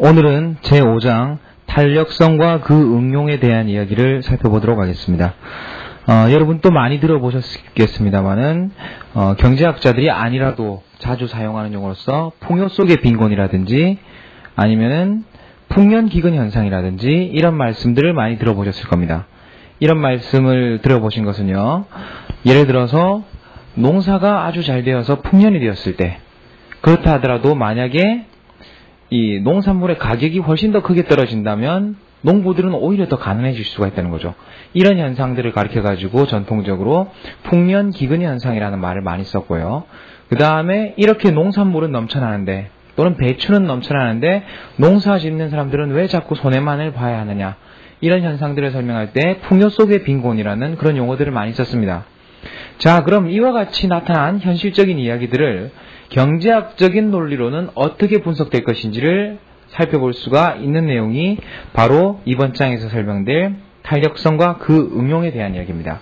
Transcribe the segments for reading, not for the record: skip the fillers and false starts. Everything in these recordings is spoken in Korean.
오늘은 제5장 탄력성과 그 응용에 대한 이야기를 살펴보도록 하겠습니다. 여러분 또 많이 들어보셨겠습니다만은 경제학자들이 아니라도 자주 사용하는 용어로서 풍요 속의 빈곤이라든지 아니면은 풍년기근 현상이라든지 이런 말씀들을 많이 들어보셨을 겁니다. 이런 말씀을 들어보신 것은요, 예를 들어서 농사가 아주 잘 되어서 풍년이 되었을 때, 그렇다 하더라도 만약에 이 농산물의 가격이 훨씬 더 크게 떨어진다면 농부들은 오히려 더 가난해질 수가 있다는 거죠. 이런 현상들을 가리켜가지고 전통적으로 풍년기근 현상이라는 말을 많이 썼고요. 그 다음에 이렇게 농산물은 넘쳐나는데 또는 배추는 넘쳐나는데 농사 짓는 사람들은 왜 자꾸 손해만을 봐야 하느냐, 이런 현상들을 설명할 때 풍요 속의 빈곤이라는 그런 용어들을 많이 썼습니다. 자, 그럼 이와 같이 나타난 현실적인 이야기들을 경제학적인 논리로는 어떻게 분석될 것인지를 살펴볼 수가 있는 내용이 바로 이번 장에서 설명될 탄력성과 그 응용에 대한 이야기입니다.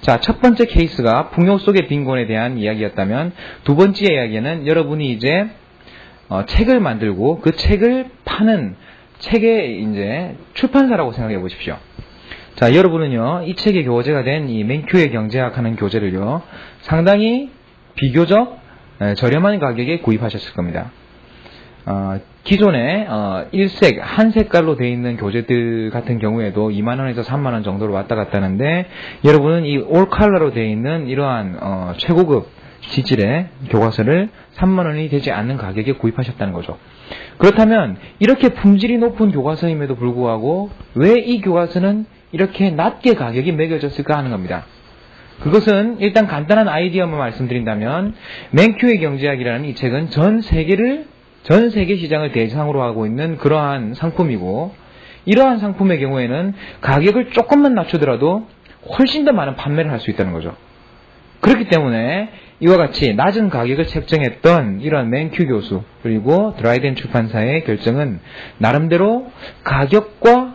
자, 첫 번째 케이스가 풍요 속의 빈곤에 대한 이야기였다면, 두 번째 이야기는 여러분이 이제 책을 만들고 그 책을 파는 책의 이제 출판사라고 생각해 보십시오. 자, 여러분은요, 이 책의 교재가 된 이 맨큐의 경제학 하는 교재를요, 상당히 비교적 저렴한 가격에 구입하셨을 겁니다. 기존에 일색, 한 색깔로 되어 있는 교재들 같은 경우에도 2만원에서 3만원 정도로 왔다 갔다 하는데, 여러분은 이 올 컬러로 되어 있는 이러한 최고급 지질의 교과서를 3만원이 되지 않는 가격에 구입하셨다는 거죠. 그렇다면 이렇게 품질이 높은 교과서임에도 불구하고 왜 이 교과서는 이렇게 낮게 가격이 매겨졌을까 하는 겁니다. 그것은 일단 간단한 아이디어만 말씀드린다면, 맨큐의 경제학이라는 이 책은 전 세계 시장을 대상으로 하고 있는 그러한 상품이고, 이러한 상품의 경우에는 가격을 조금만 낮추더라도 훨씬 더 많은 판매를 할 수 있다는 거죠. 그렇기 때문에 이와 같이 낮은 가격을 책정했던 이런 맨큐 교수 그리고 드라이덴 출판사의 결정은 나름대로 가격과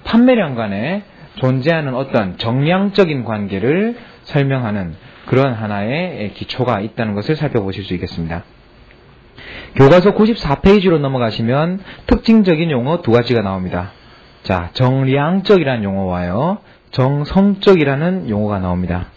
판매량 간에 존재하는 어떤 정량적인 관계를 설명하는 그런 하나의 기초가 있다는 것을 살펴보실 수 있겠습니다. 교과서 94페이지로 넘어가시면 특징적인 용어 두 가지가 나옵니다. 자, 정량적이라는 용어와요, 정성적이라는 용어가 나옵니다.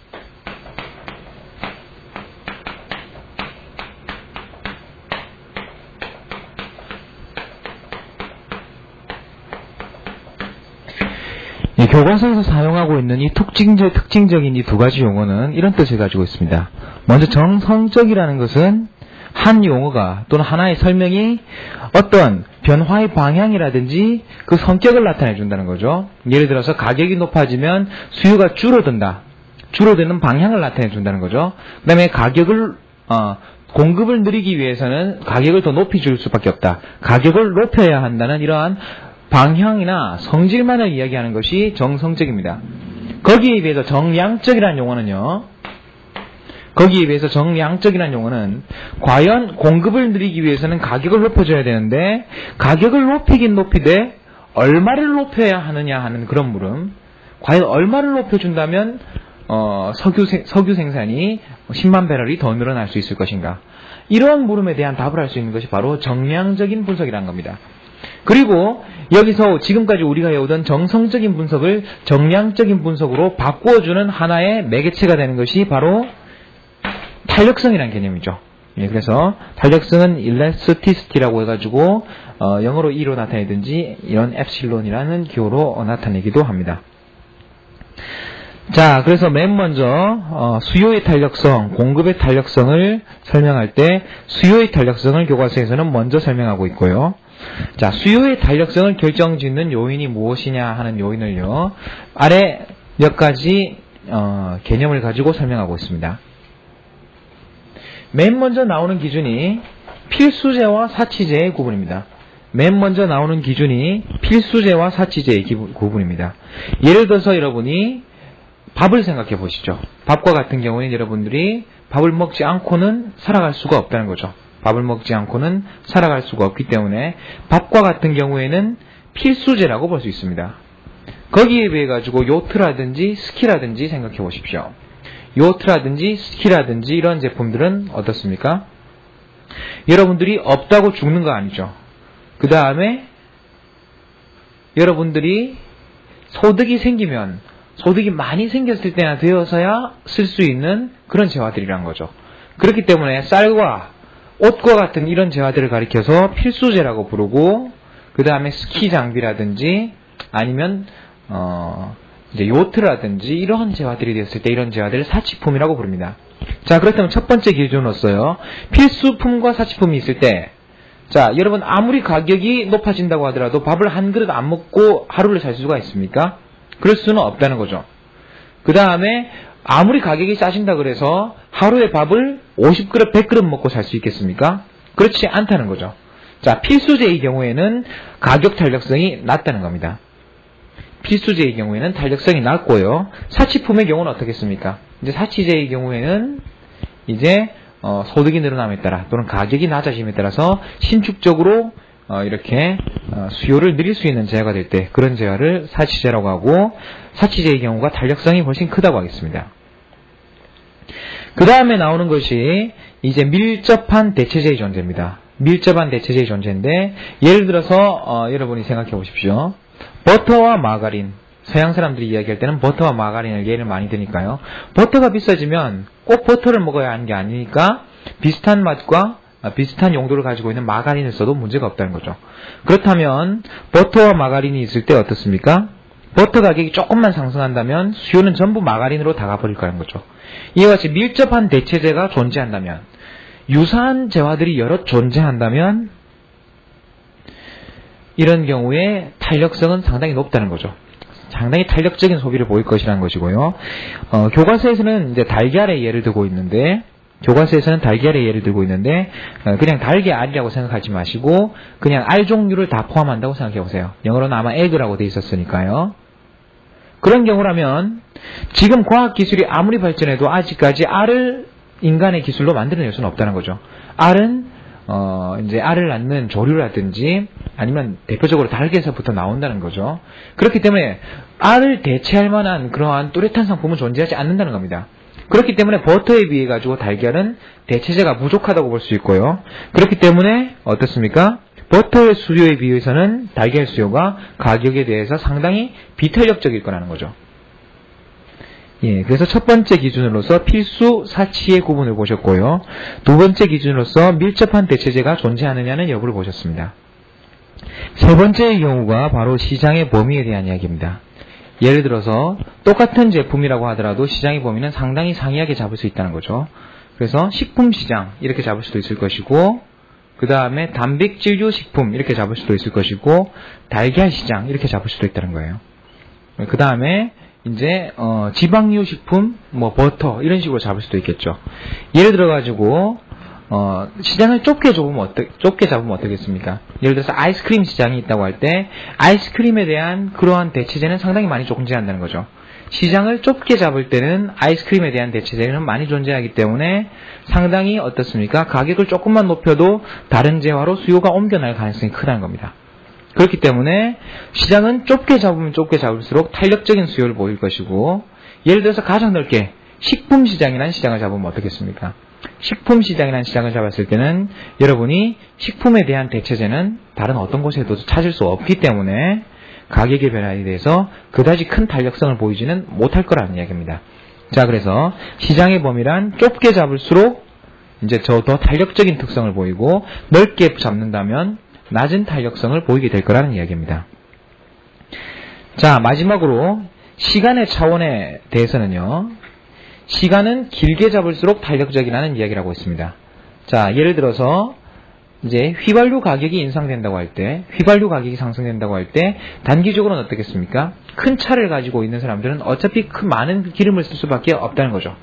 이 교과서에서 사용하고 있는 이 특징적인 이 두 가지 용어는 이런 뜻을 가지고 있습니다. 먼저 정성적이라는 것은 한 용어가 또는 하나의 설명이 어떤 변화의 방향이라든지 그 성격을 나타내 준다는 거죠. 예를 들어서 가격이 높아지면 수요가 줄어든다. 줄어드는 방향을 나타내 준다는 거죠. 그 다음에 가격을 공급을 늘리기 위해서는 가격을 더 높이 줄 수밖에 없다. 가격을 높여야 한다는 이러한 방향이나 성질만을 이야기하는 것이 정성적입니다. 거기에 비해서 정량적이라는 용어는 과연 공급을 늘리기 위해서는 가격을 높여줘야 되는데, 가격을 높이긴 높이되 얼마를 높여야 하느냐 하는 그런 물음. 과연 얼마를 높여준다면 석유 생산이 10만 배럴이 더 늘어날 수 있을 것인가, 이런 물음에 대한 답을 할 수 있는 것이 바로 정량적인 분석이라는 겁니다. 그리고 여기서 지금까지 우리가 해오던 정성적인 분석을 정량적인 분석으로 바꾸어주는 하나의 매개체가 되는 것이 바로 탄력성이라는 개념이죠. 예, 그래서 탄력성은 elasticity라고 해가지고 영어로 E로 나타내든지 이런 엡실론이라는 기호로 나타내기도 합니다. 자, 그래서 맨 먼저 수요의 탄력성, 공급의 탄력성을 설명할 때 수요의 탄력성을 교과서에서는 먼저 설명하고 있고요. 자, 수요의 탄력성을 결정짓는 요인이 무엇이냐 하는 요인을요, 아래 몇 가지 개념을 가지고 설명하고 있습니다. 맨 먼저 나오는 기준이 필수재와 사치재의 구분입니다. 맨 먼저 나오는 기준이 필수재와 사치재의 구분입니다. 예를 들어서 여러분이 밥을 생각해 보시죠. 밥과 같은 경우에 여러분들이 밥을 먹지 않고는 살아갈 수가 없다는 거죠. 밥을 먹지 않고는 살아갈 수가 없기 때문에 밥과 같은 경우에는 필수재라고 볼 수 있습니다. 거기에 비해 가지고 요트라든지 스키라든지 생각해 보십시오. 요트라든지 스키라든지 이런 제품들은 어떻습니까? 여러분들이 없다고 죽는 거 아니죠. 그 다음에 여러분들이 소득이 생기면 소득이 많이 생겼을 때나 되어서야 쓸 수 있는 그런 재화들이란 거죠. 그렇기 때문에 쌀과 옷과 같은 이런 재화들을 가리켜서 필수재라고 부르고, 그 다음에 스키 장비라든지 아니면 이제 요트라든지 이러한 재화들이 되었을 때 이런 재화들을 사치품이라고 부릅니다. 자, 그렇다면 첫 번째 기준으로서요, 필수품과 사치품이 있을 때, 자, 여러분 아무리 가격이 높아진다고 하더라도 밥을 한 그릇 안 먹고 하루를 살 수가 있습니까? 그럴 수는 없다는 거죠. 그 다음에 아무리 가격이 싸진다 그래서 하루에 밥을 50그릇, 100그릇 먹고 살 수 있겠습니까? 그렇지 않다는 거죠. 자, 필수재의 경우에는 가격 탄력성이 낮다는 겁니다. 필수재의 경우에는 탄력성이 낮고요. 사치품의 경우는 어떻겠습니까? 이제 사치재의 경우에는 이제 소득이 늘어남에 따라 또는 가격이 낮아짐에 따라서 신축적으로 이렇게 수요를 늘릴 수 있는 재화가 될 때 그런 재화를 사치재라고 하고, 사치재의 경우가 탄력성이 훨씬 크다고 하겠습니다. 그 다음에 나오는 것이 이제 밀접한 대체재의 존재입니다. 밀접한 대체재의 존재인데, 예를 들어서 여러분이 생각해 보십시오. 버터와 마가린, 서양 사람들이 이야기할 때는 버터와 마가린을 예를 많이 드니까요. 버터가 비싸지면 꼭 버터를 먹어야 하는 게 아니니까 비슷한 맛과 비슷한 용도를 가지고 있는 마가린을 써도 문제가 없다는 거죠. 그렇다면 버터와 마가린이 있을 때 어떻습니까? 버터 가격이 조금만 상승한다면 수요는 전부 마가린으로 다 가버릴 거라는 거죠. 이와 같이 밀접한 대체재가 존재한다면, 유사한 재화들이 여럿 존재한다면 이런 경우에 탄력성은 상당히 높다는 거죠. 상당히 탄력적인 소비를 보일 것이라는 것이고요. 교과서에서는 이제 달걀의 예를 들고 있는데, 그냥 달걀이라고 생각하지 마시고 그냥 알 종류를 다 포함한다고 생각해 보세요. 영어로는 아마 egg라고 돼 있었으니까요. 그런 경우라면 지금 과학기술이 아무리 발전해도 아직까지 알을 인간의 기술로 만들어낼 수는 없다는 거죠. 알은 이제 알을 낳는 조류라든지 아니면 대표적으로 닭에서부터 나온다는 거죠. 그렇기 때문에 알을 대체할 만한 그러한 뚜렷한 상품은 존재하지 않는다는 겁니다. 그렇기 때문에 버터에 비해 가지고 달걀은 대체재가 부족하다고 볼 수 있고요. 그렇기 때문에 어떻습니까? 버터의 수요에 비해서는 달걀 수요가 가격에 대해서 상당히 비탄력적일 거라는 거죠. 예, 그래서 첫 번째 기준으로서 필수 사치의 구분을 보셨고요. 두 번째 기준으로서 밀접한 대체재가 존재하느냐는 여부를 보셨습니다. 세 번째의 경우가 바로 시장의 범위에 대한 이야기입니다. 예를 들어서 똑같은 제품이라고 하더라도 시장의 범위는 상당히 상이하게 잡을 수 있다는 거죠. 그래서 식품시장 이렇게 잡을 수도 있을 것이고, 그 다음에 단백질류 식품 이렇게 잡을 수도 있을 것이고, 달걀시장 이렇게 잡을 수도 있다는 거예요. 그 다음에 이제 지방류 식품, 버터 이런 식으로 잡을 수도 있겠죠. 예를 들어 가지고 시장을 좁게 잡으면 어떻겠습니까? 예를 들어서 아이스크림 시장이 있다고 할 때 아이스크림에 대한 그러한 대체재는 상당히 많이 존재한다는 거죠. 시장을 좁게 잡을 때는 아이스크림에 대한 대체재는 많이 존재하기 때문에 상당히 어떻습니까? 가격을 조금만 높여도 다른 재화로 수요가 옮겨날 가능성이 크다는 겁니다. 그렇기 때문에 시장은 좁게 잡으면 좁게 잡을수록 탄력적인 수요를 보일 것이고, 예를 들어서 가장 넓게 식품시장이라는 시장을 잡으면 어떻겠습니까? 식품시장이라는 시장을 잡았을 때는 여러분이 식품에 대한 대체재는 다른 어떤 곳에도 찾을 수 없기 때문에 가격의 변화에 대해서 그다지 큰 탄력성을 보이지는 못할 거라는 이야기입니다. 자, 그래서 시장의 범위란 좁게 잡을수록 이제 더 탄력적인 특성을 보이고, 넓게 잡는다면 낮은 탄력성을 보이게 될 거라는 이야기입니다. 자, 마지막으로 시간의 차원에 대해서는요, 시간은 길게 잡을수록 탄력적이라는 이야기를 하고 있습니다. 자, 예를 들어서 이제 휘발유 가격이 인상된다고 할 때, 휘발유 가격이 상승된다고 할 때 단기적으로는 어떻겠습니까? 큰 차를 가지고 있는 사람들은 어차피 많은 기름을 쓸 수밖에 없다는 거죠.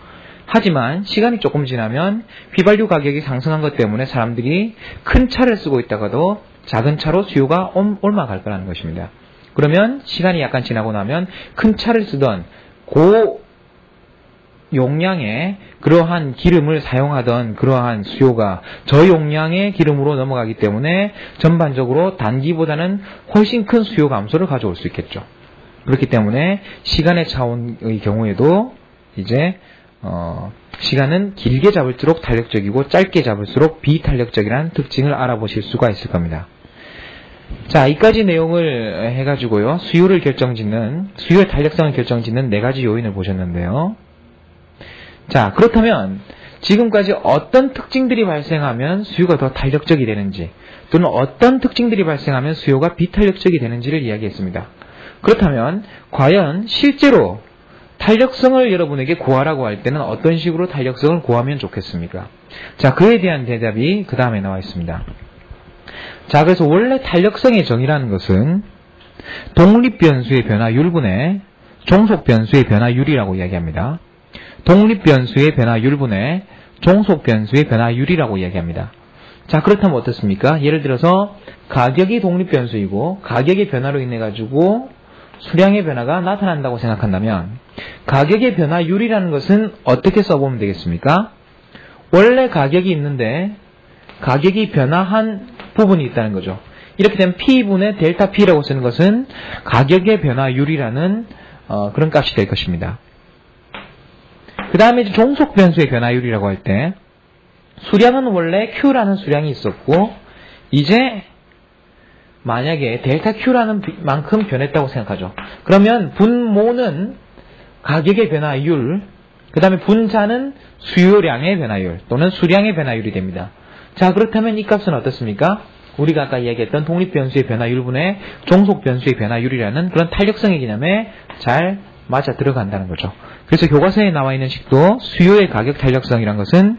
하지만 시간이 조금 지나면 휘발유 가격이 상승한 것 때문에 사람들이 큰 차를 쓰고 있다가도 작은 차로 수요가 옮아갈 거라는 것입니다. 그러면 시간이 약간 지나고 나면 큰 차를 쓰던 용량의 그러한 기름을 사용하던 그러한 수요가 저용량의 기름으로 넘어가기 때문에 전반적으로 단기보다는 훨씬 큰 수요 감소를 가져올 수 있겠죠. 그렇기 때문에 시간의 차원의 경우에도 이제 시간은 길게 잡을수록 탄력적이고 짧게 잡을수록 비탄력적이라는 특징을 알아보실 수가 있을 겁니다. 자, 이까지 내용을 해가지고요. 수요의 탄력성을 결정짓는 4가지 요인을 보셨는데요. 자, 그렇다면 지금까지 어떤 특징들이 발생하면 수요가 더 탄력적이 되는지, 또는 어떤 특징들이 발생하면 수요가 비탄력적이 되는지를 이야기했습니다. 그렇다면 과연 실제로 탄력성을 여러분에게 구하라고 할 때는 어떤 식으로 탄력성을 구하면 좋겠습니까? 자, 그에 대한 대답이 그 다음에 나와 있습니다. 자, 그래서 원래 탄력성의 정의라는 것은 독립변수의 변화율분의 종속변수의 변화율이라고 이야기합니다. 독립변수의 변화율분의 종속변수의 변화율이라고 이야기합니다. 자, 그렇다면 어떻습니까? 예를 들어서 가격이 독립변수이고 가격의 변화로 인해 가지고 수량의 변화가 나타난다고 생각한다면 가격의 변화율이라는 것은 어떻게 써보면 되겠습니까? 원래 가격이 있는데 가격이 변화한 부분이 있다는 거죠. 이렇게 되면 P분의 델타 P라고 쓰는 것은 가격의 변화율이라는 그런 값이 될 것입니다. 그 다음에 이제 종속변수의 변화율이라고 할 때 수량은 원래 Q라는 수량이 있었고 이제 만약에 델타 Q라는 만큼 변했다고 생각하죠. 그러면 분모는 가격의 변화율, 그 다음에 분자는 수요량의 변화율 또는 수량의 변화율이 됩니다. 자, 그렇다면 이 값은 어떻습니까? 우리가 아까 이야기했던 독립변수의 변화율분의 종속변수의 변화율이라는 그런 탄력성의 개념에 잘 맞아 들어간다는 거죠. 그래서 교과서에 나와 있는 식도 수요의 가격 탄력성이란 것은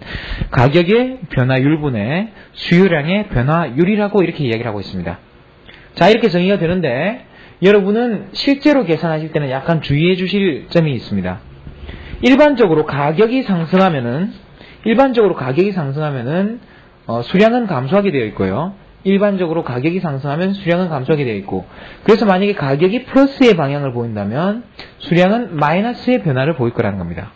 가격의 변화율분의 수요량의 변화율이라고 이렇게 이야기를 하고 있습니다. 자, 이렇게 정의가 되는데 여러분은 실제로 계산하실 때는 약간 주의해 주실 점이 있습니다. 일반적으로 가격이 상승하면은 수량은 감소하게 되어 있고요. 일반적으로 가격이 상승하면 수량은 감소하게 되어 있고, 그래서 만약에 가격이 플러스의 방향을 보인다면 수량은 마이너스의 변화를 보일 거라는 겁니다.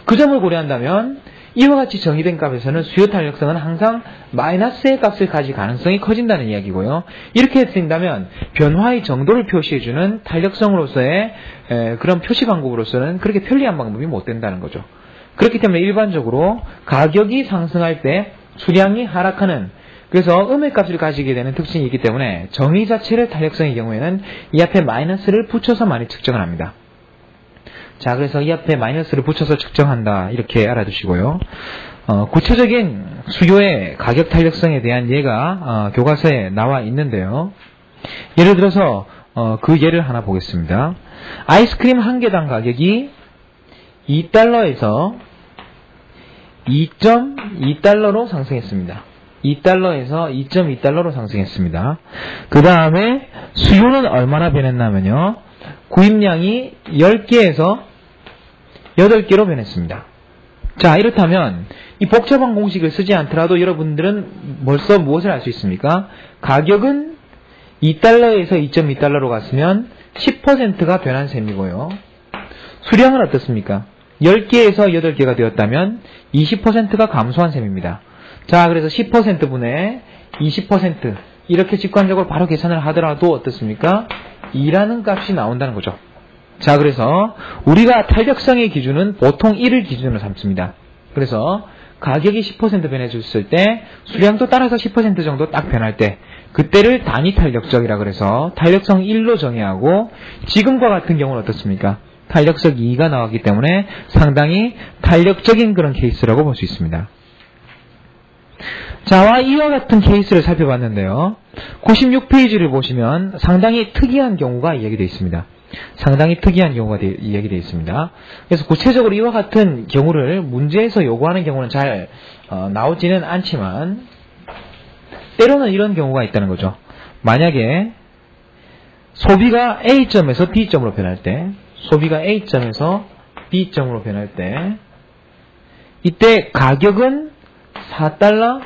그 점을 고려한다면 이와 같이 정의된 값에서는 수요 탄력성은 항상 마이너스의 값을 가질 가능성이 커진다는 이야기고요. 이렇게 된다면 변화의 정도를 표시해주는 탄력성으로서의 그런 표시 방법으로서는 그렇게 편리한 방법이 못 된다는 거죠. 그렇기 때문에 일반적으로 가격이 상승할 때 수량이 하락하는, 그래서 음의 값을 가지게 되는 특징이 있기 때문에 정의 자체를 탄력성의 경우에는 이 앞에 마이너스를 붙여서 많이 측정을 합니다. 자, 그래서 이 앞에 마이너스를 붙여서 측정한다 이렇게 알아두시고요. 구체적인 수요의 가격 탄력성에 대한 예가 교과서에 나와 있는데요. 예를 들어서 그 예를 하나 보겠습니다. 아이스크림 한 개당 가격이 2달러에서 2.2달러로 상승했습니다. 2달러에서 2.2달러로 상승했습니다. 그 다음에 수요는 얼마나 변했냐면요. 구입량이 10개에서 8개로 변했습니다. 자, 이렇다면 이 복잡한 공식을 쓰지 않더라도 여러분들은 벌써 무엇을 알 수 있습니까? 가격은 2달러에서 2.2달러로 갔으면 10%가 변한 셈이고요. 수량은 어떻습니까? 10개에서 8개가 되었다면 20%가 감소한 셈입니다. 자, 그래서 10%분의 20% 이렇게 직관적으로 바로 계산을 하더라도 어떻습니까? 2라는 값이 나온다는 거죠. 자, 그래서 우리가 탄력성의 기준은 보통 1을 기준으로 삼습니다. 그래서 가격이 10% 변해줬을 때 수량도 따라서 10% 정도 딱 변할 때 그때를 단위 탄력적이라 그래서 탄력성 1로 정의하고, 지금과 같은 경우는 어떻습니까? 탄력성 2가 나왔기 때문에 상당히 탄력적인 그런 케이스라고 볼 수 있습니다. 자, 이와 같은 케이스를 살펴봤는데요. 96페이지를 보시면 상당히 특이한 경우가 이야기되어 있습니다. 이야기되어 있습니다. 그래서 구체적으로 이와 같은 경우를 문제에서 요구하는 경우는 잘 나오지는 않지만 때로는 이런 경우가 있다는 거죠. 만약에 소비가 A점에서 B점으로 변할 때, A점에서 B점으로 변할 때 이때 가격은 4달러,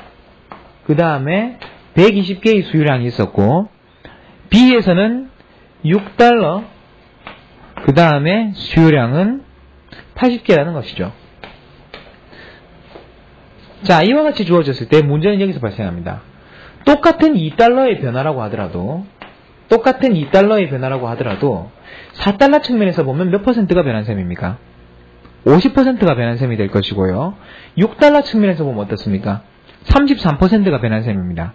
그 다음에 120개의 수요량이 있었고 B에서는 6달러, 그 다음에 수요량은 80개라는 것이죠. 자, 이와 같이 주어졌을 때 문제는 여기서 발생합니다. 똑같은 2달러의 변화라고 하더라도 4달러 측면에서 보면 몇 %가 변한 셈입니까? 50%가 변한 셈이 될 것이고요. 6달러 측면에서 보면 어떻습니까? 33%가 변한 셈입니다.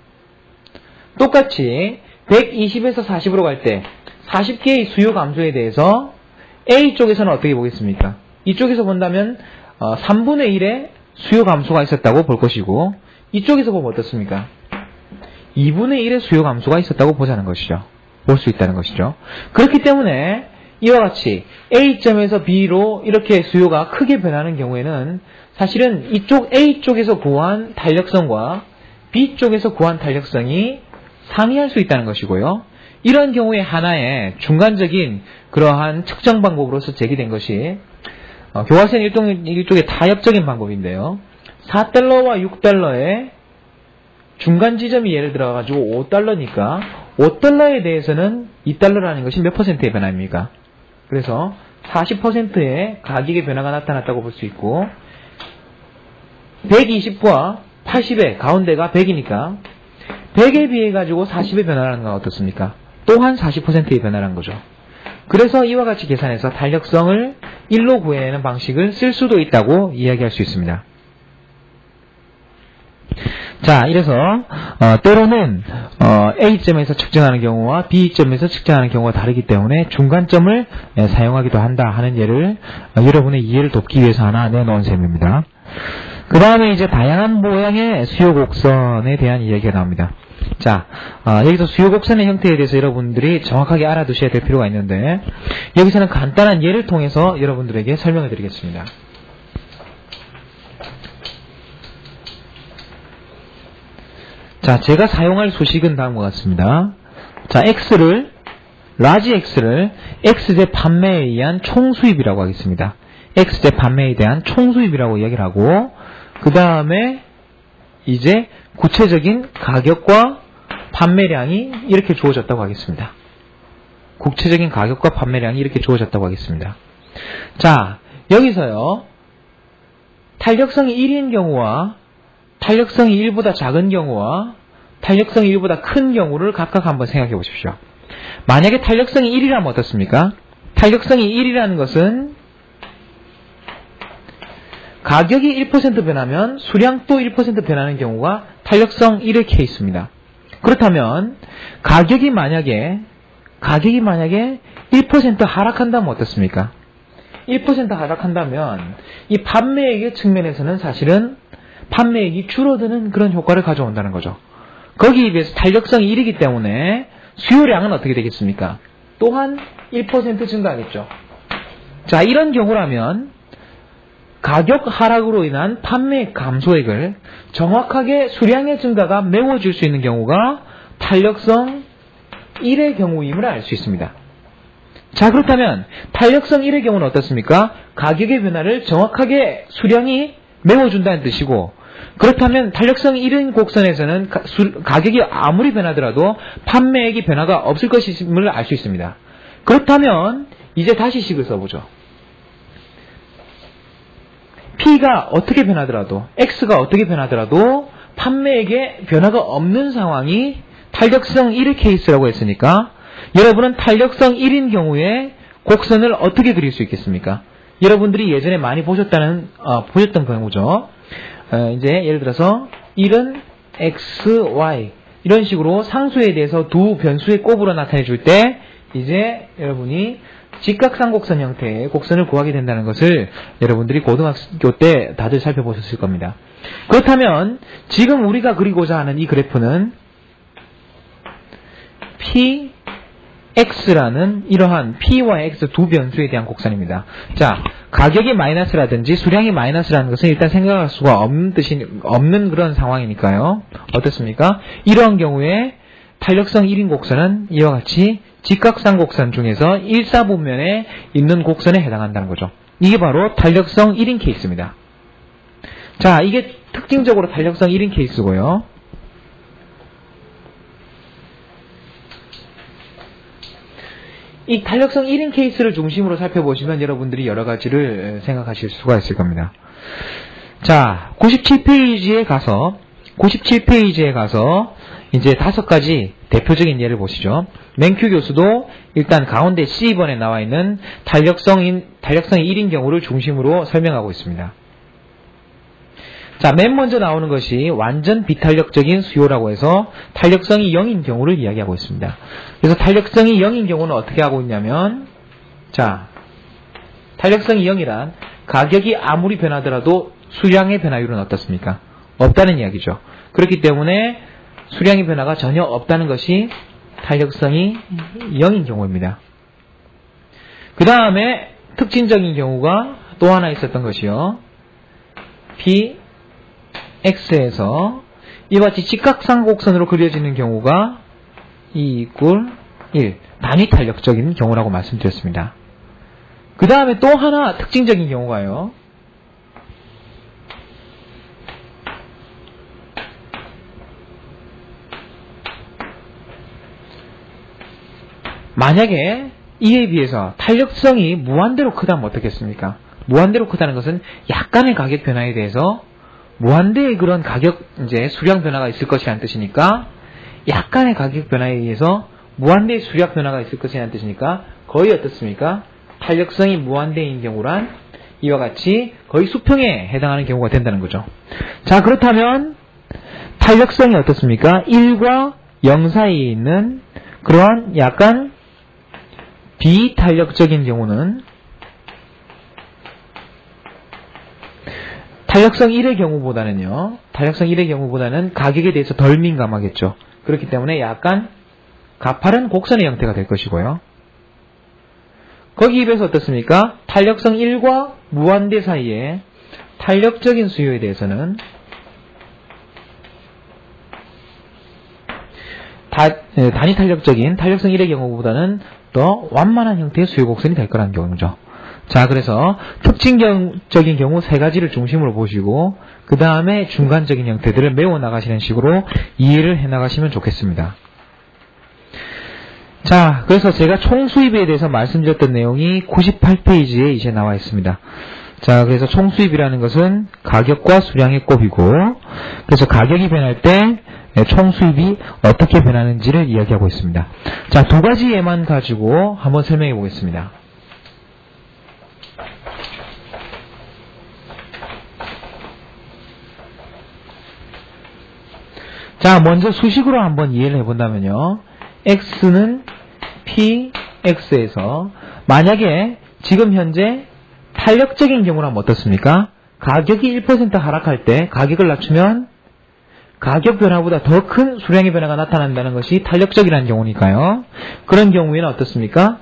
똑같이 120에서 40으로 갈 때 40개의 수요 감소에 대해서 A 쪽에서는 어떻게 보겠습니까? 이쪽에서 본다면 3분의 1의 수요 감소가 있었다고 볼 것이고 이쪽에서 보면 어떻습니까? 2분의 1의 수요 감소가 있었다고 보자는 것이죠. 볼 수 있다는 것이죠. 그렇기 때문에 이와 같이 A점에서 B로 이렇게 수요가 크게 변하는 경우에는 사실은 이쪽 A쪽에서 구한 탄력성과 B쪽에서 구한 탄력성이 상이할 수 있다는 것이고요. 이런 경우에 하나의 중간적인 그러한 측정 방법으로서 제기된 것이 교화선 일종의 타협적인 방법인데요. 4달러와 6달러의 중간 지점이 예를 들어가지고 5달러니까 5달러에 대해서는 2달러라는 것이 몇 퍼센트의 변화입니까? 그래서 40%의 가격의 변화가 나타났다고 볼 수 있고 120과 80의 가운데가 100이니까 100에 비해 가지고 40의 변화라는 건 어떻습니까? 또한 40%의 변화라는 거죠. 그래서 이와 같이 계산해서 탄력성을 1로 구해내는 방식을 쓸 수도 있다고 이야기할 수 있습니다. 자, 이래서 때로는 A점에서 측정하는 경우와 B점에서 측정하는 경우가 다르기 때문에 중간점을 사용하기도 한다 하는 예를 여러분의 이해를 돕기 위해서 하나 내놓은 셈입니다. 그 다음에 이제 다양한 모양의 수요 곡선에 대한 이야기가 나옵니다. 자, 여기서 수요 곡선의 형태에 대해서 여러분들이 정확하게 알아두셔야 될 필요가 있는데 여기서는 간단한 예를 통해서 여러분들에게 설명을 드리겠습니다. 자, 제가 사용할 수식은 다음과 같습니다. 자, 라지 X를 X제 판매에 의한 총수입이라고 하겠습니다. X제 판매에 대한 총수입이라고 이야기를 하고, 그 다음에 이제 구체적인 가격과 판매량이 이렇게 주어졌다고 하겠습니다. 구체적인 가격과 판매량이 이렇게 주어졌다고 하겠습니다. 자, 여기서요, 탄력성이 1인 경우와 탄력성이 1보다 작은 경우와 탄력성이 1보다 큰 경우를 각각 한번 생각해 보십시오. 만약에 탄력성이 1이라면 어떻습니까? 탄력성이 1이라는 것은 가격이 1% 변하면 수량도 1% 변하는 경우가 탄력성 1의 케이스입니다. 그렇다면 가격이 만약에 1% 하락한다면 어떻습니까? 1% 하락한다면 이 판매액의 측면에서는 사실은 판매액이 줄어드는 그런 효과를 가져온다는 거죠. 거기에 비해서 탄력성이 1이기 때문에 수요량은 어떻게 되겠습니까? 또한 1% 증가하겠죠. 자, 이런 경우라면 가격 하락으로 인한 판매 감소액을 정확하게 수량의 증가가 메워줄 수 있는 경우가 탄력성 1의 경우임을 알 수 있습니다. 자, 그렇다면 탄력성 1의 경우는 어떻습니까? 가격의 변화를 정확하게 수량이 메워준다는 뜻이고, 그렇다면 탄력성 1인 곡선에서는 가격이 아무리 변하더라도 판매액이 변화가 없을 것임을 알 수 있습니다. 그렇다면 이제 다시 식을 써보죠. P가 어떻게 변하더라도, X가 어떻게 변하더라도 판매액에 변화가 없는 상황이 탄력성 1의 케이스라고 했으니까 여러분은 탄력성 1인 경우에 곡선을 어떻게 그릴 수 있겠습니까? 여러분들이 예전에 많이 보셨던 경우죠. 이제 예를 들어서 1은 X, Y 이런 식으로 상수에 대해서 두 변수의 곱으로 나타내 줄 때 이제 여러분이 직각삼곡선 형태의 곡선을 구하게 된다는 것을 여러분들이 고등학교 때 다들 살펴보셨을 겁니다. 그렇다면 지금 우리가 그리고자 하는 이 그래프는 X라는 이러한 P와 X 두 변수에 대한 곡선입니다. 자, 가격이 마이너스라든지 수량이 마이너스라는 것은 일단 생각할 수가 없는 그런 상황이니까요. 어떻습니까? 이러한 경우에 탄력성 1인 곡선은 이와 같이 직각삼곡선 중에서 1사분면에 있는 곡선에 해당한다는 거죠. 이게 바로 탄력성 1인 케이스입니다. 자, 이게 특징적으로 탄력성 1인 케이스고요. 이 탄력성 1인 케이스를 중심으로 살펴보시면 여러분들이 여러 가지를 생각하실 수가 있을 겁니다. 자, 97페이지에 가서 이제 5가지 대표적인 예를 보시죠. 맹큐 교수도 일단 가운데 C번에 나와 있는 탄력성이 1인 경우를 중심으로 설명하고 있습니다. 자, 맨 먼저 나오는 것이 완전 비탄력적인 수요라고 해서 탄력성이 0인 경우를 이야기하고 있습니다. 그래서 탄력성이 0인 경우는 어떻게 하고 있냐면, 자, 탄력성이 0이란 가격이 아무리 변하더라도 수량의 변화율은 어떻습니까? 없다는 이야기죠. 그렇기 때문에 수량의 변화가 전혀 없다는 것이 탄력성이 0인 경우입니다. 그 다음에 특징적인 경우가 또 하나 있었던 것이요. Px에서 이와 같이 직각삼각곡선으로 그려지는 경우가 2 = 1. 단위 탄력적인 경우라고 말씀드렸습니다. 그 다음에 또 하나 특징적인 경우가요. 만약에 이에 비해서 탄력성이 무한대로 크다면 어떻겠습니까? 무한대로 크다는 것은 약간의 가격 변화에 대해서 무한대의 그런 가격, 수량 변화가 있을 것이라는 뜻이니까, 약간의 가격 변화에 의해서 무한대의 수량 변화가 있을 것이라는 뜻이니까, 거의 어떻습니까? 탄력성이 무한대인 경우란 이와 같이 거의 수평에 해당하는 경우가 된다는 거죠. 자, 그렇다면 탄력성이 어떻습니까? 1과 0 사이에 있는 그러한 약간 비탄력적인 경우는 탄력성 1의 경우보다는 가격에 대해서 덜 민감하겠죠. 그렇기 때문에 약간 가파른 곡선의 형태가 될 것이고요. 거기에 비해서 어떻습니까? 탄력성 1과 무한대 사이에 탄력적인 수요에 대해서는 단위 탄력적인 탄력성 1의 경우보다는 더 완만한 형태의 수요 곡선이 될 거라는 경우죠. 자, 그래서 특징적인 경우 세 가지를 중심으로 보시고 그 다음에 중간적인 형태들을 메워 나가시는 식으로 이해를 해 나가시면 좋겠습니다. 자, 그래서 제가 총수입에 대해서 말씀드렸던 내용이 98페이지에 이제 나와 있습니다. 자, 그래서 총수입이라는 것은 가격과 수량의 곱이고, 그래서 가격이 변할 때 총수입이 어떻게 변하는지를 이야기하고 있습니다. 자, 두 가지 예만 가지고 한번 설명해 보겠습니다. 자, 먼저 수식으로 한번 이해를 해본다면요. X는 PX에서 만약에 지금 현재 탄력적인 경우라면 어떻습니까? 가격이 1% 하락할 때 가격을 낮추면 가격 변화보다 더 큰 수량의 변화가 나타난다는 것이 탄력적이라는 경우니까요. 그런 경우에는 어떻습니까?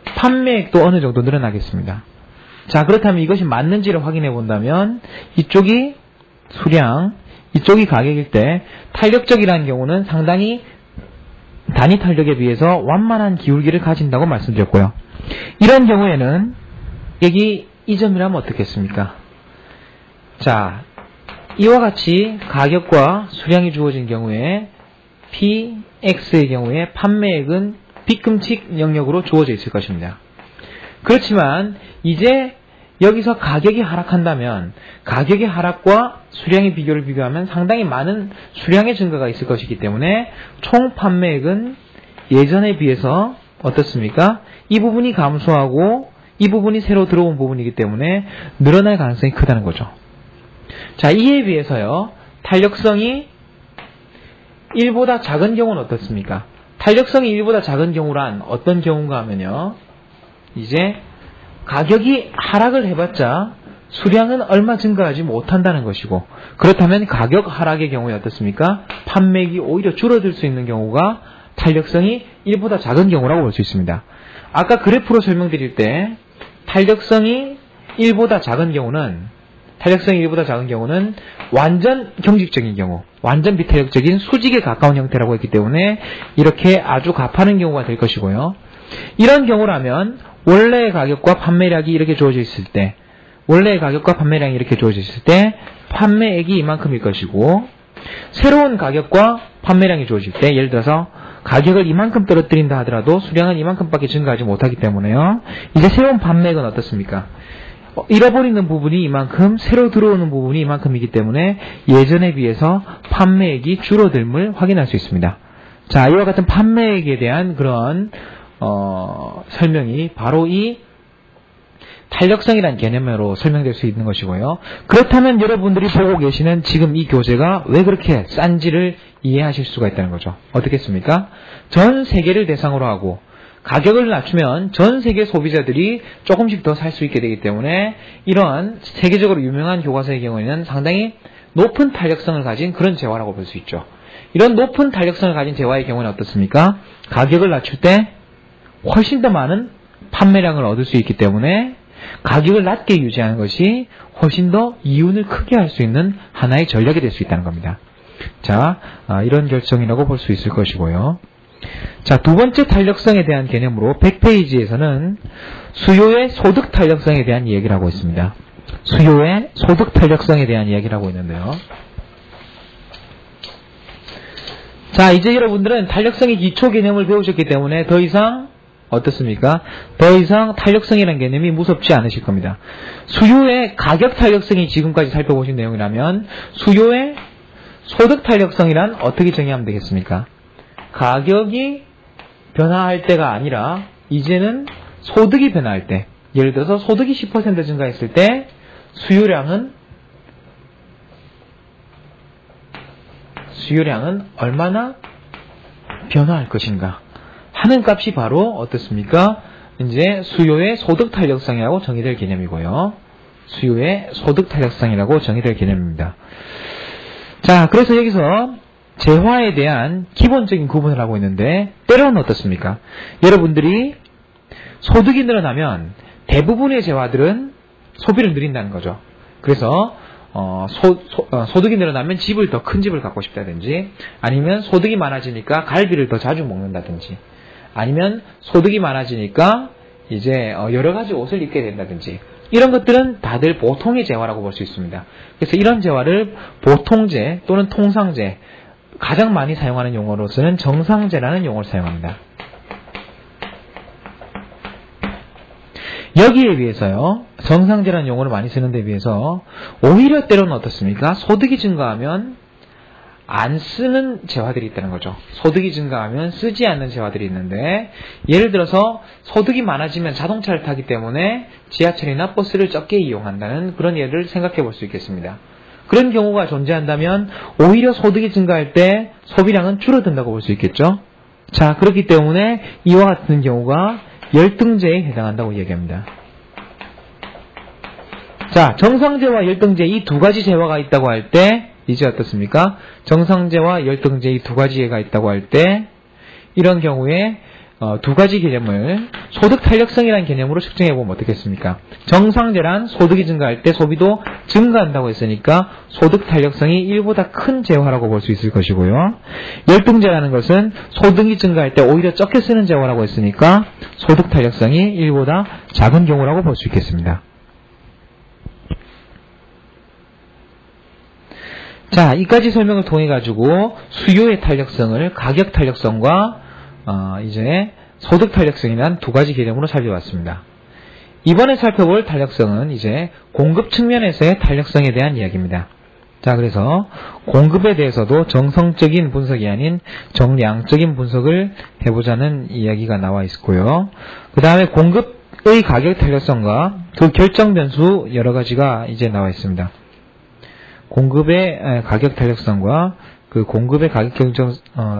판매액도 어느 정도 늘어나겠습니다. 자, 그렇다면 이것이 맞는지를 확인해 본다면 이쪽이 수량, 이쪽이 가격일 때 탄력적이라는 경우는 상당히 단위 탄력에 비해서 완만한 기울기를 가진다고 말씀드렸고요. 이런 경우에는 여기 이 점이라면 어떻겠습니까? 자, 이와 같이 가격과 수량이 주어진 경우에 PX의 경우에 판매액은 뒤꿈치 영역으로 주어져 있을 것입니다. 그렇지만 이제 여기서 가격이 하락한다면 가격의 하락과 수량의 비교를 비교하면 상당히 많은 수량의 증가가 있을 것이기 때문에 총 판매액은 예전에 비해서 어떻습니까? 이 부분이 감소하고 이 부분이 새로 들어온 부분이기 때문에 늘어날 가능성이 크다는 거죠. 자, 이에 비해서요, 탄력성이 1보다 작은 경우는 어떻습니까? 탄력성이 1보다 작은 경우란 어떤 경우인가 하면요, 이제 가격이 하락을 해봤자 수량은 얼마 증가하지 못한다는 것이고, 그렇다면 가격 하락의 경우에 어떻습니까? 판매액이 오히려 줄어들 수 있는 경우가 탄력성이 1보다 작은 경우라고 볼 수 있습니다. 아까 그래프로 설명드릴 때 탄력성이 1보다 작은 경우는 완전 경직적인 경우, 완전 비탄력적인 수직에 가까운 형태라고 했기 때문에 이렇게 아주 가파른 경우가 될 것이고요. 이런 경우라면 원래의 가격과 판매량이 이렇게 주어져 있을 때 판매액이 이만큼일 것이고, 새로운 가격과 판매량이 주어질 때 예를 들어서 가격을 이만큼 떨어뜨린다 하더라도 수량은 이만큼밖에 증가하지 못하기 때문에요. 이제 새로운 판매액은 어떻습니까? 잃어버리는 부분이 이만큼, 새로 들어오는 부분이 이만큼이기 때문에 예전에 비해서 판매액이 줄어듦을 확인할 수 있습니다. 자, 이와 같은 판매액에 대한 그런 설명이 바로 이 탄력성이라는 개념으로 설명될 수 있는 것이고요. 그렇다면 여러분들이 보고 계시는 지금 이 교재가 왜 그렇게 싼지를 이해하실 수가 있다는 거죠. 어떻겠습니까? 전 세계를 대상으로 하고 가격을 낮추면 전 세계 소비자들이 조금씩 더 살 수 있게 되기 때문에 이러한 세계적으로 유명한 교과서의 경우에는 상당히 높은 탄력성을 가진 그런 재화라고 볼 수 있죠. 이런 높은 탄력성을 가진 재화의 경우는 어떻습니까? 가격을 낮출 때 훨씬 더 많은 판매량을 얻을 수 있기 때문에 가격을 낮게 유지하는 것이 훨씬 더 이윤을 크게 할 수 있는 하나의 전략이 될 수 있다는 겁니다. 자, 이런 결정이라고 볼 수 있을 것이고요. 자, 두 번째 탄력성에 대한 개념으로 100페이지에서는 수요의 소득 탄력성에 대한 이야기를 하고 있습니다. 수요의 소득 탄력성에 대한 이야기를 하고 있는데요. 자, 이제 여러분들은 탄력성의 기초 개념을 배우셨기 때문에 더 이상 어떻습니까? 더 이상 탄력성이라는 개념이 무섭지 않으실 겁니다. 수요의 가격 탄력성이 지금까지 살펴보신 내용이라면 수요의 소득 탄력성이란 어떻게 정의하면 되겠습니까? 가격이 변화할 때가 아니라 이제는 소득이 변화할 때, 예를 들어서 소득이 10% 증가했을 때 수요량은 얼마나 변화할 것인가 하는 값이 바로 어떻습니까? 이제 수요의 소득 탄력성이라고 정의될 개념이고요. 수요의 소득 탄력성이라고 정의될 개념입니다. 자, 그래서 여기서 재화에 대한 기본적인 구분을 하고 있는데 때로는 어떻습니까? 여러분들이 소득이 늘어나면 대부분의 재화들은 소비를 늘린다는 거죠. 그래서 소득이 늘어나면 집을 더 큰 집을 갖고 싶다든지, 아니면 소득이 많아지니까 갈비를 더 자주 먹는다든지, 아니면 소득이 많아지니까 이제 여러 가지 옷을 입게 된다든지, 이런 것들은 다들 보통의 재화라고 볼 수 있습니다. 그래서 이런 재화를 보통재 또는 통상재, 가장 많이 사용하는 용어로서는 정상재라는 용어를 사용합니다. 여기에 비해서요, 정상재라는 용어를 많이 쓰는 데 비해서 오히려 때로는 어떻습니까? 소득이 증가하면 안 쓰는 재화들이 있다는 거죠. 소득이 증가하면 쓰지 않는 재화들이 있는데, 예를 들어서 소득이 많아지면 자동차를 타기 때문에 지하철이나 버스를 적게 이용한다는 그런 예를 생각해 볼 수 있겠습니다. 그런 경우가 존재한다면 오히려 소득이 증가할 때 소비량은 줄어든다고 볼 수 있겠죠. 자, 그렇기 때문에 이와 같은 경우가 열등제에 해당한다고 얘기합니다. 자, 정상재와 열등재 이 두 가지 재화가 있다고 할 때 이제 어떻습니까? 정상재와 열등재 이 두 가지 예가 있다고 할 때 이런 경우에 두 가지 개념을 소득 탄력성이라는 개념으로 측정해보면 어떻겠습니까? 정상재란 소득이 증가할 때 소비도 증가한다고 했으니까 소득 탄력성이 1보다 큰 재화라고 볼 수 있을 것이고요. 열등재라는 것은 소득이 증가할 때 오히려 적게 쓰는 재화라고 했으니까 소득 탄력성이 1보다 작은 경우라고 볼 수 있겠습니다. 자, 이까지 설명을 통해 가지고 수요의 탄력성을 가격 탄력성과 이제 소득 탄력성이라는 두 가지 개념으로 살펴봤습니다. 이번에 살펴볼 탄력성은 이제 공급 측면에서의 탄력성에 대한 이야기입니다. 자, 그래서 공급에 대해서도 정성적인 분석이 아닌 정량적인 분석을 해보자는 이야기가 나와 있고요. 그 다음에 공급의 가격 탄력성과 그 결정 변수 여러 가지가 이제 나와 있습니다. 공급의 가격 탄력성과 그 공급의 가격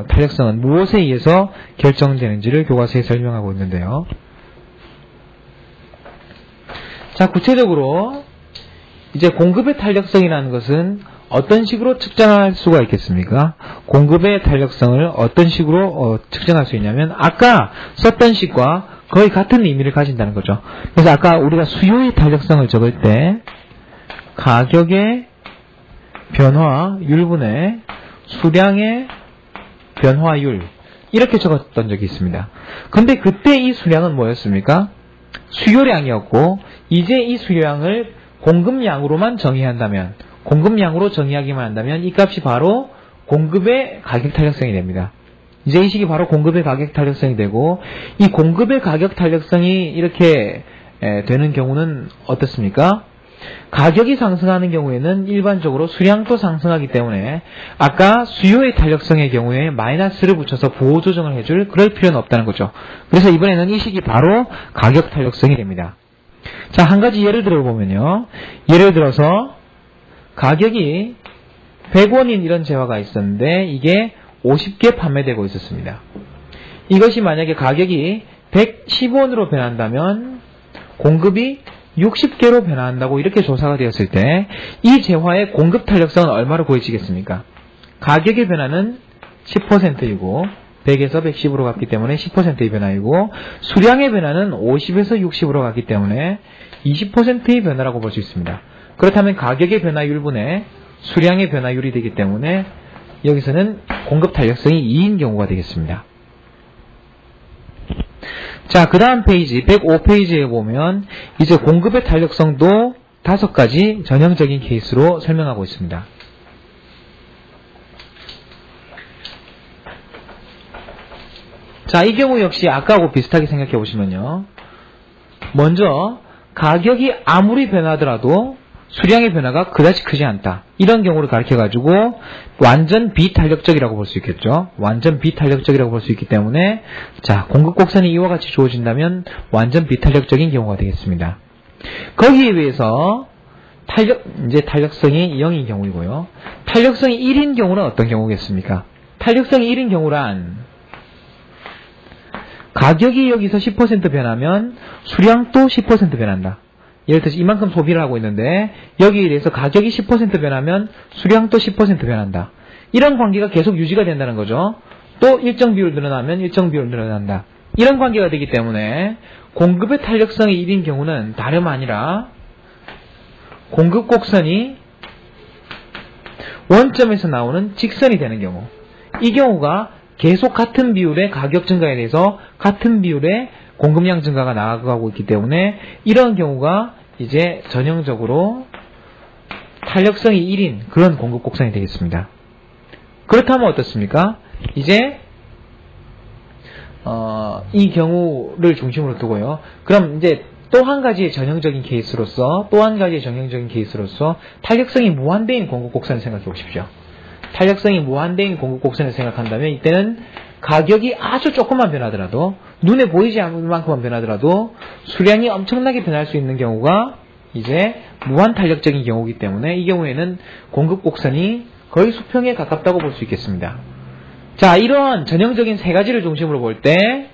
탄력성은 무엇에 의해서 결정되는지를 교과서에 설명하고 있는데요. 자, 구체적으로 이제 공급의 탄력성이라는 것은 어떤 식으로 측정할 수가 있겠습니까? 공급의 탄력성을 어떤 식으로 측정할 수 있냐면 아까 썼던 식과 거의 같은 의미를 가진다는 거죠. 그래서 아까 우리가 수요의 탄력성을 적을 때 가격의 변화율분의 수량의 변화율 이렇게 적었던 적이 있습니다. 근데 그때 이 수량은 뭐였습니까? 수요량이었고 이제 이 수요량을 공급량으로만 정의한다면, 공급량으로 정의하기만 한다면 이 값이 바로 공급의 가격 탄력성이 됩니다. 이제 이 식이 바로 공급의 가격 탄력성이 되고, 이 공급의 가격 탄력성이 이렇게 되는 경우는 어떻습니까? 가격이 상승하는 경우에는 일반적으로 수량도 상승하기 때문에 아까 수요의 탄력성의 경우에 마이너스를 붙여서 보호 조정을 해줄 그럴 필요는 없다는 거죠. 그래서 이번에는 이 식이 바로 가격 탄력성이 됩니다. 자, 한 가지 예를 들어보면요. 예를 들어서 가격이 100원인 이런 재화가 있었는데 이게 50개 판매되고 있었습니다. 이것이 만약에 가격이 110원으로 변한다면 공급이 60개로 변화한다고 이렇게 조사가 되었을 때 이 재화의 공급 탄력성은 얼마로 보여지겠습니까? 가격의 변화는 10%이고 100에서 110으로 갔기 때문에 10%의 변화이고 수량의 변화는 50에서 60으로 갔기 때문에 20%의 변화라고 볼 수 있습니다. 그렇다면 가격의 변화율분의 수량의 변화율이 되기 때문에 여기서는 공급 탄력성이 2인 경우가 되겠습니다. 자, 그 다음 페이지 105페이지에 보면 이제 공급의 탄력성도 5가지 전형적인 케이스로 설명하고 있습니다. 자, 이 경우 역시 아까하고 비슷하게 생각해 보시면요. 먼저 가격이 아무리 변하더라도 수량의 변화가 그다지 크지 않다. 이런 경우를 가리켜가지고 완전 비탄력적이라고 볼 수 있겠죠. 완전 비탄력적이라고 볼 수 있기 때문에 자, 공급 곡선이 이와 같이 주어진다면 완전 비탄력적인 경우가 되겠습니다. 거기에 비해서 탄력성이 0인 경우이고요. 탄력성이 1인 경우는 어떤 경우겠습니까? 탄력성이 1인 경우란 가격이 여기서 10% 변하면 수량도 10% 변한다. 예를 들어서 이만큼 소비를 하고 있는데 여기에 대해서 가격이 10% 변하면 수량도 10% 변한다. 이런 관계가 계속 유지가 된다는 거죠. 또 일정 비율 늘어나면 일정 비율 늘어난다. 이런 관계가 되기 때문에 공급의 탄력성이 1인 경우는 다름 아니라 공급 곡선이 원점에서 나오는 직선이 되는 경우, 이 경우가 계속 같은 비율의 가격 증가에 대해서 같은 비율의 공급량 증가가 나아가고 있기 때문에 이런 경우가 이제 전형적으로 탄력성이 1인 그런 공급 곡선이 되겠습니다. 그렇다면 어떻습니까? 이제 이 경우를 중심으로 두고요. 그럼 이제 또 한 가지의 전형적인 케이스로서 탄력성이 무한대인 공급 곡선을 생각해 보십시오. 탄력성이 무한대인 공급 곡선을 생각한다면 이때는 가격이 아주 조금만 변하더라도 눈에 보이지 않을 만큼만 변하더라도 수량이 엄청나게 변할 수 있는 경우가 이제 무한 탄력적인 경우이기 때문에 이 경우에는 공급 곡선이 거의 수평에 가깝다고 볼 수 있겠습니다. 자, 이런 전형적인 세 가지를 중심으로 볼 때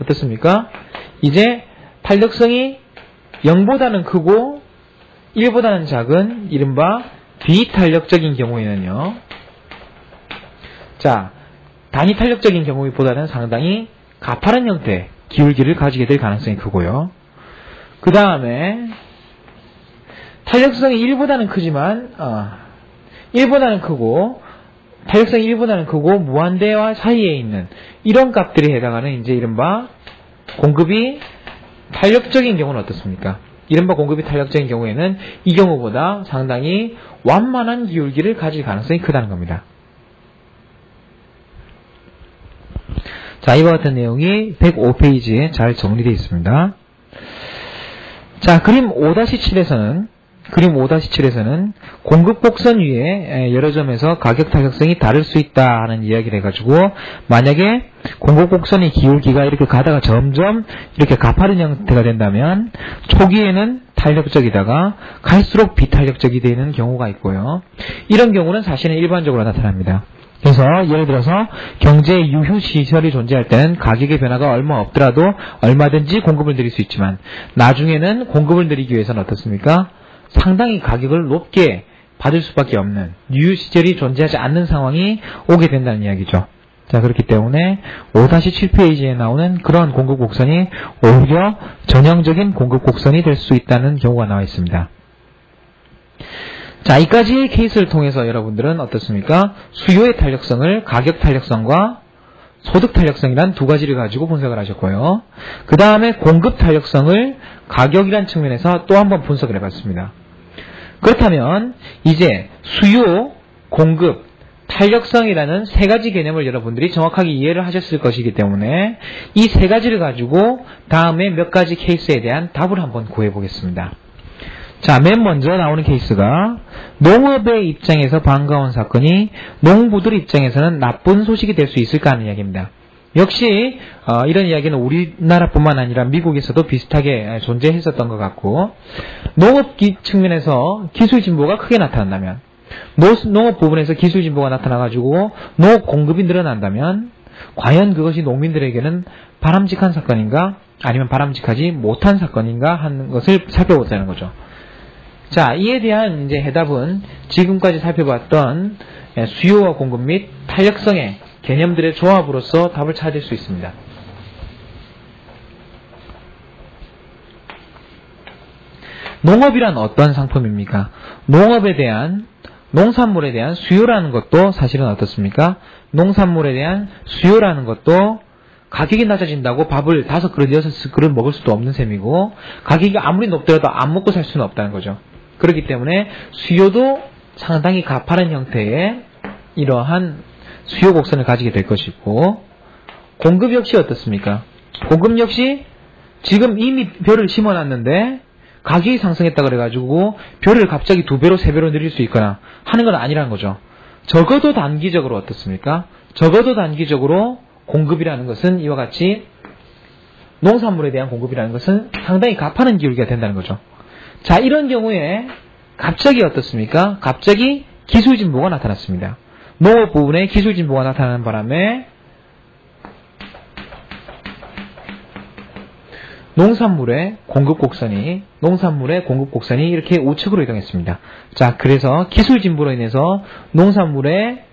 어떻습니까? 이제 탄력성이 0보다는 크고 1보다는 작은 이른바 비탄력적인 경우에는요. 자, 단위 탄력적인 경우보다는 상당히 가파른 형태의 기울기를 가지게 될 가능성이 크고요. 그 다음에 탄력성이 1보다는 크지만 1보다는 크고 탄력성이 1보다는 크고 무한대와 사이에 있는 이런 값들이 해당하는 이제 이른바 공급이 탄력적인 경우는 어떻습니까? 이른바 공급이 탄력적인 경우에는 이 경우보다 상당히 완만한 기울기를 가질 가능성이 크다는 겁니다. 자, 이와 같은 내용이 105페이지에 잘 정리되어 있습니다. 자, 그림 5-7에서는 공급 곡선 위에 여러 점에서 가격 탄력성이 다를 수 있다 하는 이야기를 해가지고 만약에 공급 곡선의 기울기가 이렇게 가다가 점점 이렇게 가파른 형태가 된다면 초기에는 탄력적이다가 갈수록 비탄력적이 되는 경우가 있고요. 이런 경우는 사실은 일반적으로 나타납니다. 그래서 예를 들어서 경제의 유휴 시설이 존재할 때는 가격의 변화가 얼마 없더라도 얼마든지 공급을 늘릴 수 있지만 나중에는 공급을 늘리기 위해서는 어떻습니까? 상당히 가격을 높게 받을 수밖에 없는 유휴 시설이 존재하지 않는 상황이 오게 된다는 이야기죠. 자, 그렇기 때문에 5-7페이지에 나오는 그런 공급 곡선이 오히려 전형적인 공급 곡선이 될 수 있다는 경우가 나와 있습니다. 자, 이까지의 케이스를 통해서 여러분들은 어떻습니까? 수요의 탄력성을 가격 탄력성과 소득 탄력성이란 두 가지를 가지고 분석을 하셨고요. 그 다음에 공급 탄력성을 가격이란 측면에서 또 한번 분석을 해봤습니다. 그렇다면 이제 수요, 공급, 탄력성이라는 세 가지 개념을 여러분들이 정확하게 이해를 하셨을 것이기 때문에 이 세 가지를 가지고 다음에 몇 가지 케이스에 대한 답을 한번 구해보겠습니다. 자, 맨 먼저 나오는 케이스가 농업의 입장에서 반가운 사건이 농부들 입장에서는 나쁜 소식이 될 수 있을까 하는 이야기입니다. 역시 이런 이야기는 우리나라뿐만 아니라 미국에서도 비슷하게 존재했었던 것 같고, 농업 측면에서 기술 진보가 크게 나타난다면, 농업 부분에서 기술 진보가 나타나가지고 농업 공급이 늘어난다면 과연 그것이 농민들에게는 바람직한 사건인가 아니면 바람직하지 못한 사건인가 하는 것을 살펴보자는 거죠. 자, 이에 대한 이제 해답은 지금까지 살펴봤던 수요와 공급 및 탄력성의 개념들의 조합으로서 답을 찾을 수 있습니다. 농업이란 어떤 상품입니까? 농산물에 대한 수요라는 것도 사실은 어떻습니까? 농산물에 대한 수요라는 것도 가격이 낮아진다고 밥을 5그릇, 6그릇 먹을 수도 없는 셈이고, 가격이 아무리 높더라도 안 먹고 살 수는 없다는 거죠. 그렇기 때문에 수요도 상당히 가파른 형태의 이러한 수요 곡선을 가지게 될 것이고, 공급 역시 어떻습니까? 공급 역시 지금 이미 벼를 심어놨는데 가격이 상승했다 그래가지고 벼를 갑자기 2배로 3배로 늘릴 수 있거나 하는 건 아니라는 거죠. 적어도 단기적으로 어떻습니까? 적어도 단기적으로 공급이라는 것은 이와 같이 농산물에 대한 공급이라는 것은 상당히 가파른 기울기가 된다는 거죠. 자, 이런 경우에 갑자기 어떻습니까? 갑자기 기술 진보가 나타났습니다. 농업 부분에 기술 진보가 나타나는 바람에 농산물의 공급 곡선이 이렇게 우측으로 이동했습니다. 자, 그래서 기술 진보로 인해서 농산물의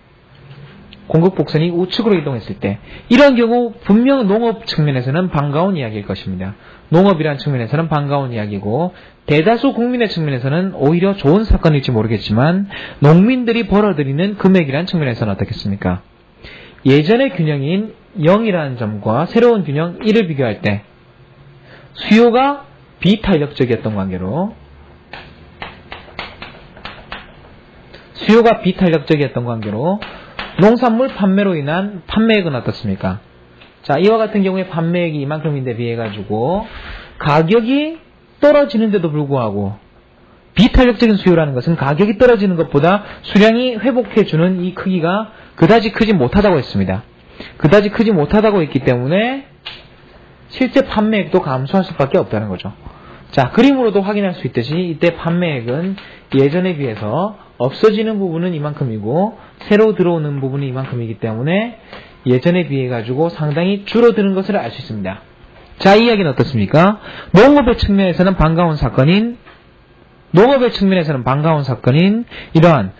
공급 곡선이 우측으로 이동했을 때, 이런 경우 분명 농업 측면에서는 반가운 이야기일 것입니다. 농업이란 측면에서는 반가운 이야기고, 대다수 국민의 측면에서는 오히려 좋은 사건일지 모르겠지만 농민들이 벌어들이는 금액이란 측면에서는 어떻겠습니까? 예전의 균형인 0이라는 점과 새로운 균형 1을 비교할 때 수요가 비탄력적이었던 관계로 농산물 판매로 인한 판매액은 어떻습니까? 자, 이와 같은 경우에 판매액이 이만큼인데 비해 가지고 가격이 떨어지는데도 불구하고, 비탄력적인 수요라는 것은 가격이 떨어지는 것보다 수량이 회복해주는 이 크기가 그다지 크지 못하다고 했습니다. 그다지 크지 못하다고 했기 때문에 실제 판매액도 감소할 수밖에 없다는 거죠. 자, 그림으로도 확인할 수 있듯이 이때 판매액은 예전에 비해서 없어지는 부분은 이만큼이고 새로 들어오는 부분이 이만큼이기 때문에 예전에 비해 가지고 상당히 줄어드는 것을 알 수 있습니다. 자, 이 이야기는 어떻습니까? 농업의 측면에서는 반가운 사건인 이러한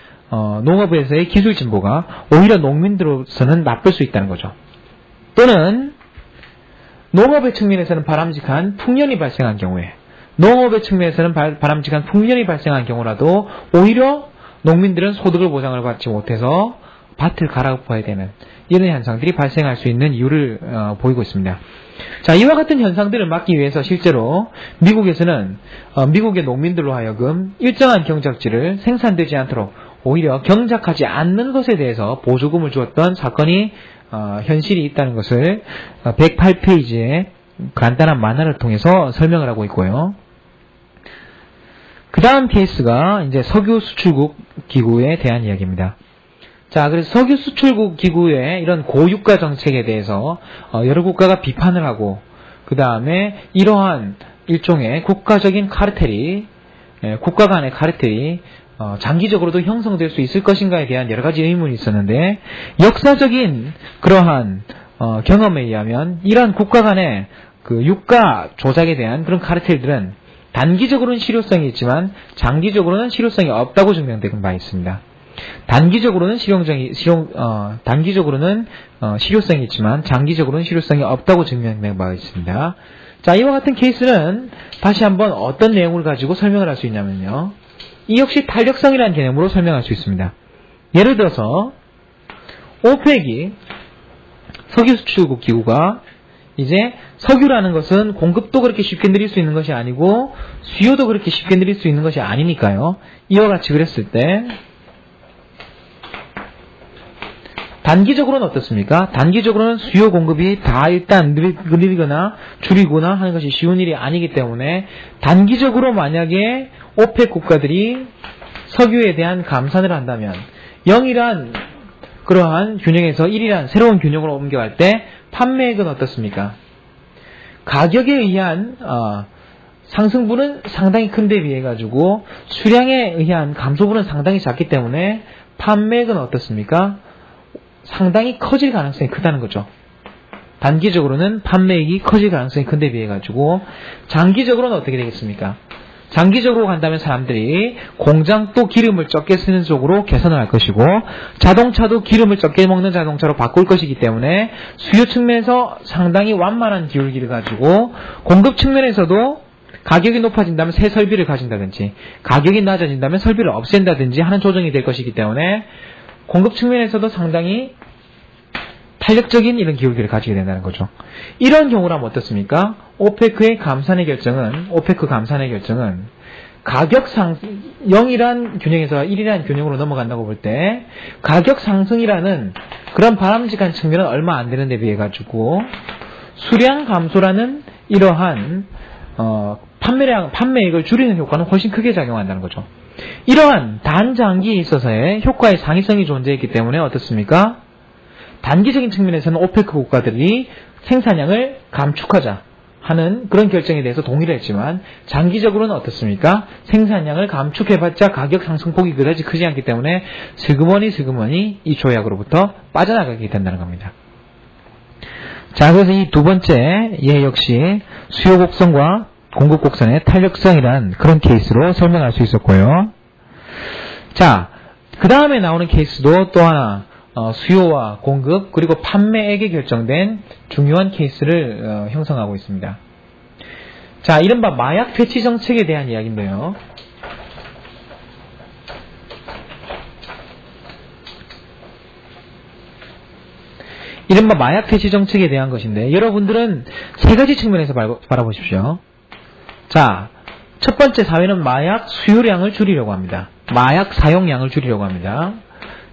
농업에서의 기술 진보가 오히려 농민들로서는 나쁠 수 있다는 거죠. 또는 농업의 측면에서는 바람직한 풍년이 발생한 경우라도 오히려 농민들은 소득을 보장을 받지 못해서 밭을 갈아엎어야 되는 이런 현상들이 발생할 수 있는 이유를 보이고 있습니다. 자, 이와 같은 현상들을 막기 위해서 실제로 미국에서는 미국의 농민들로 하여금 일정한 경작지를 생산되지 않도록 오히려 경작하지 않는 것에 대해서 보조금을 주었던 사건이 현실이 있다는 것을 108페이지의 간단한 만화를 통해서 설명을 하고 있고요. 그 다음 케이스가 이제 석유 수출국 기구에 대한 이야기입니다. 자, 그래서 석유 수출국 기구의 이런 고유가 정책에 대해서 여러 국가가 비판을 하고, 그 다음에 이러한 일종의 국가적인 카르텔이, 국가 간의 카르텔이 장기적으로도 형성될 수 있을 것인가에 대한 여러 가지 의문이 있었는데, 역사적인 그러한 경험에 의하면 이러한 국가 간의 그 유가 조작에 대한 그런 카르텔들은 단기적으로는 실효성이 있지만 장기적으로는 실효성이 없다고 증명된 바 있습니다. 단기적으로는 실효성이 있지만 장기적으로는 실효성이 없다고 증명된 바가 있습니다. 자, 이와 같은 케이스는 다시 한번 어떤 내용을 가지고 설명을 할 수 있냐면요, 이 역시 탄력성이라는 개념으로 설명할 수 있습니다. 예를 들어서 오펙이 석유 수출국 기구가 이제 석유라는 것은 공급도 그렇게 쉽게 늘릴 수 있는 것이 아니고 수요도 그렇게 쉽게 늘릴 수 있는 것이 아니니까요. 이와 같이 그랬을 때 단기적으로는 어떻습니까? 단기적으로는 수요 공급이 다 일단 늘리거나 줄이거나 하는 것이 쉬운 일이 아니기 때문에 단기적으로 만약에 오펙 국가들이 석유에 대한 감산을 한다면 0이란 그러한 균형에서 1이란 새로운 균형으로 옮겨갈 때 판매액은 어떻습니까? 가격에 의한 상승분은 상당히 큰데 비해 가지고 수량에 의한 감소분은 상당히 작기 때문에 판매액은 어떻습니까? 상당히 커질 가능성이 크다는 거죠. 단기적으로는 판매액이 커질 가능성이 큰데 비해 가지고 장기적으로는 어떻게 되겠습니까? 장기적으로 간다면 사람들이 공장도 기름을 적게 쓰는 쪽으로 개선을 할 것이고 자동차도 기름을 적게 먹는 자동차로 바꿀 것이기 때문에 수요 측면에서 상당히 완만한 기울기를 가지고 공급 측면에서도 가격이 높아진다면 새 설비를 가진다든지 가격이 낮아진다면 설비를 없앤다든지 하는 조정이 될 것이기 때문에 공급 측면에서도 상당히 탄력적인 이런 기울기를 가지게 된다는 거죠. 이런 경우라면 어떻습니까? 오페크 감산의 결정은 가격 상승 0이란 균형에서 1이란 균형으로 넘어간다고 볼 때 가격 상승이라는 그런 바람직한 측면은 얼마 안 되는 데 비해 가지고 수량 감소라는 이러한 판매액을 줄이는 효과는 훨씬 크게 작용한다는 거죠. 이러한 단장기에 있어서의 효과의 상위성이 존재했기 때문에 어떻습니까? 단기적인 측면에서는 오페크 국가들이 생산량을 감축하자 하는 그런 결정에 대해서 동의를 했지만 장기적으로는 어떻습니까? 생산량을 감축해봤자 가격 상승폭이 그다지 크지 않기 때문에 슬그머니 이 조약으로부터 빠져나가게 된다는 겁니다. 자, 그래서 이 두 번째 예 역시 수요 곡선과 공급 곡선의 탄력성이란 그런 케이스로 설명할 수 있었고요. 자, 그 다음에 나오는 케이스도 또 하나 수요와 공급 그리고 판매액에 결정된 중요한 케이스를 형성하고 있습니다. 자, 이른바 마약 퇴치 정책에 대한 이야기인데요. 이른바 마약 퇴치 정책에 대한 것인데 여러분들은 세 가지 측면에서 바라보십시오. 자, 첫 번째 사회는 마약 수요량을 줄이려고 합니다. 마약 사용량을 줄이려고 합니다.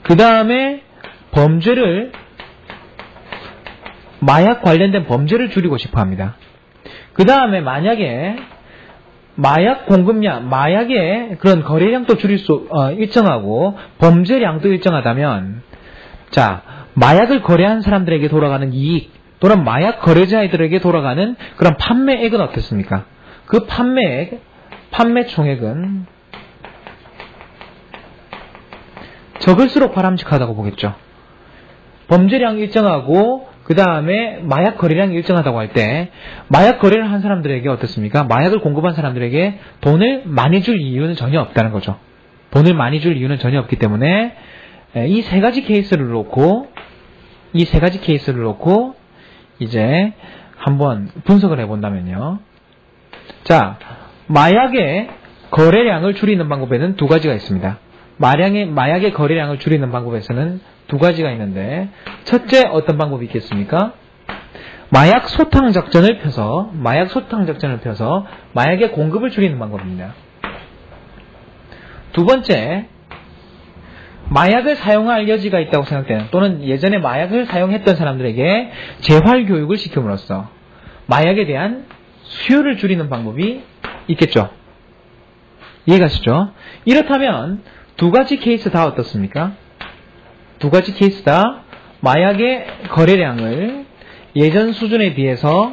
그 다음에 마약 관련된 범죄를 줄이고 싶어 합니다. 그 다음에 만약에 마약 공급량, 마약의 그런 거래량도 일정하고 범죄량도 일정하다면 자, 마약을 거래한 사람들에게 돌아가는 이익 또는 마약 거래자들에게 돌아가는 그런 판매액은 어떻습니까? 그 판매 총액은 적을수록 바람직하다고 보겠죠. 범죄량이 일정하고 그 다음에 마약 거래량이 일정하다고 할 때 마약 거래를 한 사람들에게 어떻습니까? 마약을 공급한 사람들에게 돈을 많이 줄 이유는 전혀 없다는 거죠. 돈을 많이 줄 이유는 전혀 없기 때문에 이 세 가지 케이스를 놓고 이제 한번 분석을 해본다면요. 자, 마약의 거래량을 줄이는 방법에는 두 가지가 있습니다. 마약의 거래량을 줄이는 방법에서는 두 가지가 있는데 첫째 어떤 방법이 있겠습니까? 마약 소탕 작전을 펴서 마약의 공급을 줄이는 방법입니다. 두 번째, 마약을 사용할 여지가 있다고 생각되는 또는 예전에 마약을 사용했던 사람들에게 재활교육을 시킴으로써 마약에 대한 수요를 줄이는 방법이 있겠죠. 이해가시죠? 이렇다면 두 가지 케이스 다 어떻습니까? 두 가지 케이스 다 마약의 거래량을 예전 수준에 비해서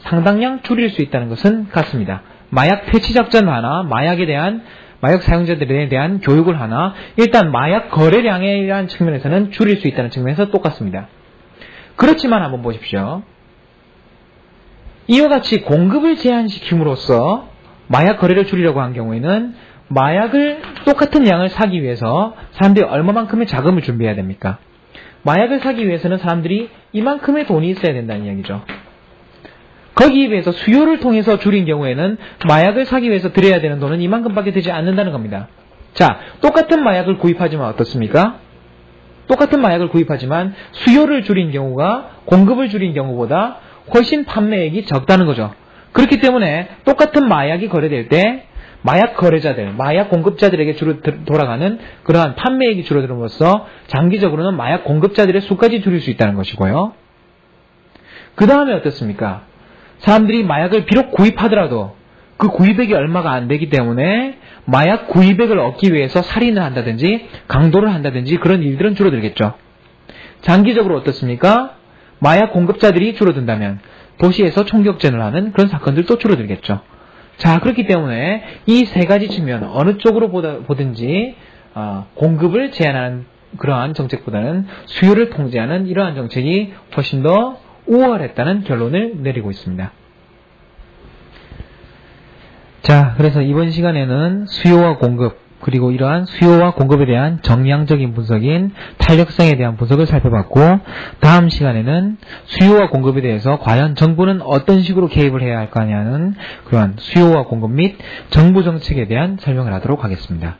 상당량 줄일 수 있다는 것은 같습니다. 마약 퇴치 작전 하나, 마약 사용자들에 대한 교육을 하나, 일단 마약 거래량에 대한 측면에서는 줄일 수 있다는 측면에서 똑같습니다. 그렇지만 한번 보십시오. 이와 같이 공급을 제한시킴으로써 마약 거래를 줄이려고 한 경우에는 마약을 똑같은 양을 사기 위해서 사람들이 얼마만큼의 자금을 준비해야 됩니까? 마약을 사기 위해서는 사람들이 이만큼의 돈이 있어야 된다는 이야기죠. 거기에 비해서 수요를 통해서 줄인 경우에는 마약을 사기 위해서 들여야 되는 돈은 이만큼밖에 되지 않는다는 겁니다. 자, 똑같은 마약을 구입하지만 어떻습니까? 똑같은 마약을 구입하지만 수요를 줄인 경우가 공급을 줄인 경우보다 훨씬 판매액이 적다는 거죠. 그렇기 때문에 똑같은 마약이 거래될 때 마약 거래자들, 마약 공급자들에게 주로 돌아가는 그러한 판매액이 줄어들음으로써 장기적으로는 마약 공급자들의 수까지 줄일 수 있다는 것이고요. 그 다음에 어떻습니까? 사람들이 마약을 비록 구입하더라도 그 구입액이 얼마가 안 되기 때문에 마약 구입액을 얻기 위해서 살인을 한다든지 강도를 한다든지 그런 일들은 줄어들겠죠. 장기적으로 어떻습니까? 마약 공급자들이 줄어든다면 도시에서 총격전을 하는 그런 사건들도 줄어들겠죠. 자, 그렇기 때문에 이 세 가지 측면 어느 쪽으로 보든지 공급을 제한하는 그러한 정책보다는 수요를 통제하는 이러한 정책이 훨씬 더 우월했다는 결론을 내리고 있습니다. 자, 그래서 이번 시간에는 수요와 공급, 그리고 이러한 수요와 공급에 대한 정량적인 분석인 탄력성에 대한 분석을 살펴봤고, 다음 시간에는 수요와 공급에 대해서 과연 정부는 어떤 식으로 개입을 해야 할까냐는 그러한 수요와 공급 및 정부 정책에 대한 설명을 하도록 하겠습니다.